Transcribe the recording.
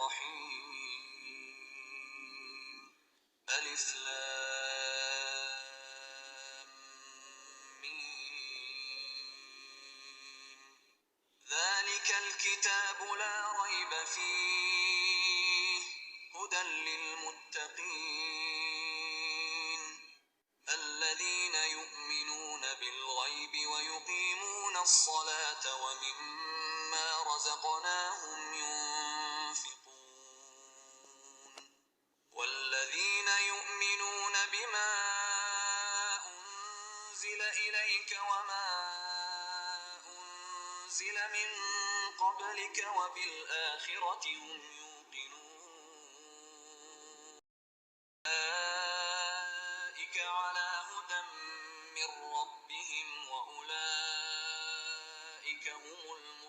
الرحيم. ألف لام ميم. ذلك الكتاب لا ريب فيه هدى للمتقين الذين يؤمنون بالغيب ويقيمون الصلاة ومما رزقناهم ينفقون والذين يؤمنون بما أنزل إليك وما أنزل من قبلك وبالآخرة هم يوقنون أولئك على هدى من ربهم وأولئك هم المفلحون.